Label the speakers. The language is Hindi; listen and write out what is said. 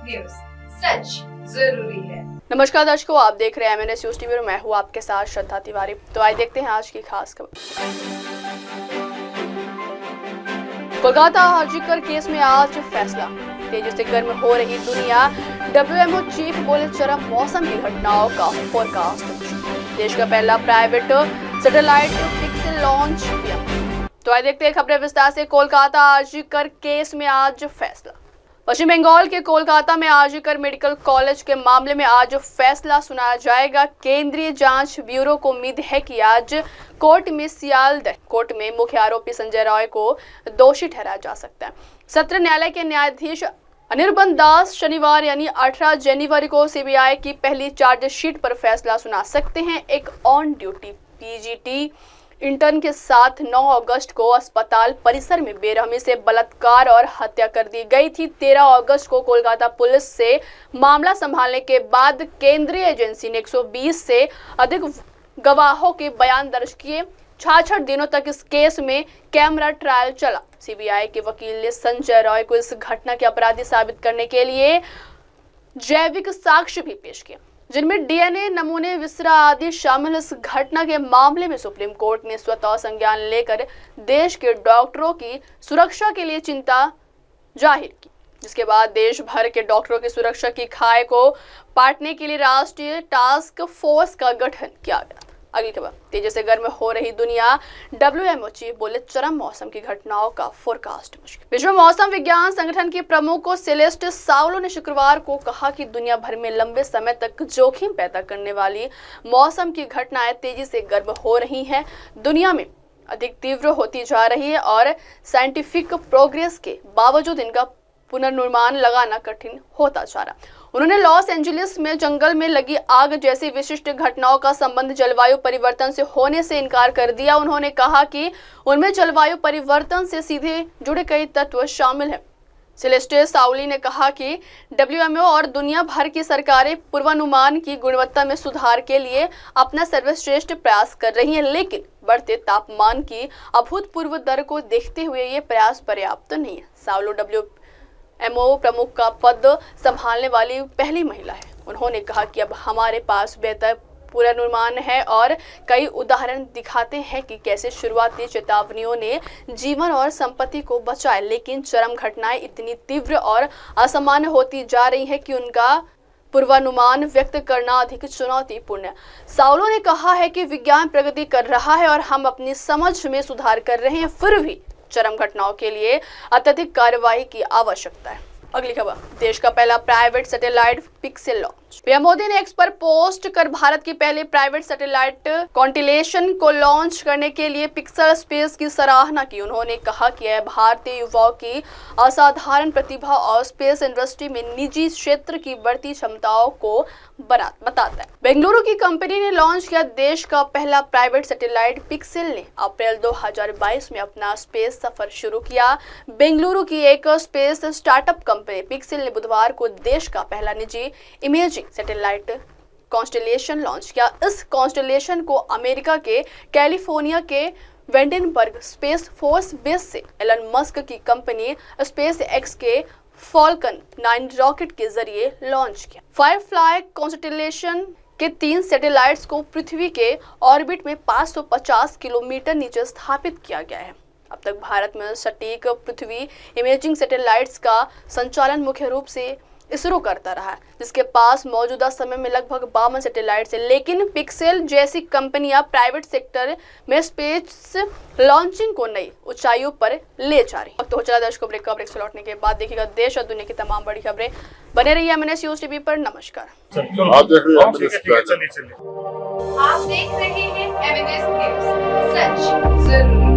Speaker 1: न्यूज, सच जरूरी है।
Speaker 2: नमस्कार दर्शकों, आप देख रहे हैं MNS न्यूज टीवी और मैं हूं आपके साथ श्रद्धा तिवारी। तो आइए देखते हैं आज की खास खबर। कोलकाता हाजीकर केस में आज फैसला। तेजी से गर्म हो रही दुनिया, WMO चीफ बोले चरम मौसम की घटनाओं का फोरकास्ट। देश का पहला प्राइवेट सैटेलाइट पिक्सेल लॉन्च किया। तो आइए देखते हैं खबरें विस्तार से। कोलकाता हाजीकर केस में आज फैसला। पश्चिम बंगाल के कोलकाता में हाजीकर मेडिकल कॉलेज के मामले में आज फैसला सुनाया जाएगा। केंद्रीय जांच ब्यूरो को उम्मीद है कि आज कोर्ट में मुख्य आरोपी संजय राय को दोषी ठहराया जा सकता है। सत्र न्यायालय के न्यायाधीश अनिर्बन दास शनिवार यानी 18 जनवरी को CBI की पहली चार्जशीट पर फैसला सुना सकते हैं। एक ऑन ड्यूटी PGT इंटर्न के साथ 9 अगस्त को अस्पताल परिसर में बेरहमी से बलात्कार और हत्या कर दी गई थी। 13 अगस्त को कोलकाता पुलिस से मामला संभालने के बाद केंद्रीय एजेंसी ने 120 से अधिक गवाहों के बयान दर्ज किए। 66 दिनों तक इस केस में कैमरा ट्रायल चला। CBI के वकील ने संजय रॉय को इस घटना के अपराधी साबित करने के लिए जैविक साक्ष्य भी पेश किए, जिनमें DNA नमूने विसरा आदि शामिल। इस घटना के मामले में सुप्रीम कोर्ट ने स्वतः संज्ञान लेकर देश के डॉक्टरों की सुरक्षा के लिए चिंता जाहिर की, जिसके बाद देश भर के डॉक्टरों की सुरक्षा की खाई को पाटने के लिए राष्ट्रीय टास्क फोर्स का गठन किया गया। अगली खबर, तेजी से गर्म हो रही दुनिया, WMO चीफ बोले चरम मौसम की घटनाओं का फोरकास्ट मुश्किल। विश्व मौसम विज्ञान संगठन के प्रमुख सेलेस्ट साउलो ने शुक्रवार को कहा कि दुनिया भर में लंबे समय तक जोखिम पैदा करने वाली मौसम की घटनाएं तेजी से गर्म हो रही हैं, दुनिया में अधिक तीव्र होती जा रही है और साइंटिफिक प्रोग्रेस के बावजूद इनका पुनर्निर्माण लगाना कठिन होता जा रहा। उन्होंने लॉस एंजलिस में जंगल में लगी आग जैसी विशिष्ट घटनाओं का संबंध जलवायु परिवर्तन से होने से इनकार कर दिया। उन्होंने कहा कि उनमें जलवायु परिवर्तन से सीधे जुड़े कई तत्व शामिल हैं। सेलेस्टे साउली ने कहा कि WMO और दुनिया भर की सरकारें पूर्वानुमान की गुणवत्ता में सुधार के लिए अपना सर्वश्रेष्ठ प्रयास कर रही हैं, लेकिन बढ़ते तापमान की अभूतपूर्व दर को देखते हुए ये प्रयास पर्याप्त नहीं है। साउलो WMO प्रमुख का पद संभालने वाली पहली महिला है। उन्होंने कहा कि अब हमारे पास बेहतर पूर्वानुमान है और कई उदाहरण दिखाते हैं कि कैसे शुरुआती चेतावनियों ने जीवन और संपत्ति को बचाया, लेकिन चरम घटनाएं इतनी तीव्र और असामान्य होती जा रही है कि उनका पूर्वानुमान व्यक्त करना अधिक चुनौतीपूर्ण है। साउलो ने कहा है कि विज्ञान प्रगति कर रहा है और हम अपनी समझ में सुधार कर रहे हैं, फिर भी चरम घटनाओं के लिए अत्यधिक कार्रवाई की आवश्यकता है। अगली खबर, देश का पहला private satellite pixel launch. PM Modi ने एक्स पर पोस्ट कर भारत की पहले प्राइवेट सैटेलाइट कॉन्स्टेलेशन को लॉन्च करने के लिए पिक्सेल स्पेस की सराहना की। उन्होंने कहा कि यह भारतीय युवाओं की असाधारण प्रतिभा और स्पेस इंडस्ट्री में निजी क्षेत्र की बढ़ती क्षमताओं को बताता है। बेंगलुरु की कंपनी ने लॉन्च किया देश का पहला प्राइवेट सैटेलाइट। पिक्सेल ने अप्रैल 2022 में अपना स्पेस सफर शुरू किया। बेंगलुरु की एक स्पेस स्टार्टअप कंपनी पिक्सेल ने बुधवार को देश का पहला निजी इमेजिंग सैटेलाइट कॉन्स्टेलेशन लॉन्च किया। इस कॉन्स्टेलेशन को अमेरिका के कैलिफोर्निया के वेंडेनबर्ग स्पेस फोर्स बेस से एलन मस्क की कंपनी स्पेस एक्स के फॉल्कन 9 रॉकेट के जरिए लॉन्च किया। फायरफ्लाई कॉन्स्टेलेशन के 3 सैटेलाइट्स को पृथ्वी के ऑर्बिट में 550 किलोमीटर नीचे स्थापित किया गया है। अब तक भारत में सटीक पृथ्वी इमेजिंग सैटेलाइट्स का संचालन मुख्य रूप से इसरो करता रहा है, जिसके पास मौजूदा समय में लगभग 52 सैटेलाइट्स है। लेकिन पिक्सेल जैसी कंपनियां प्राइवेट सेक्टर में स्पेस लॉन्चिंग को नई ऊंचाइयों पर ले जा रही। वक्त हो चला दर्शकों, ब्रेक से लौटने के बाद देखिएगा देश और दुनिया की तमाम बड़ी खबरें। बने रहिए MNS न्यूज टीवी पर। नमस्कार।
Speaker 1: आप देख रहे हैं MNS न्यूज, सच जरूरी।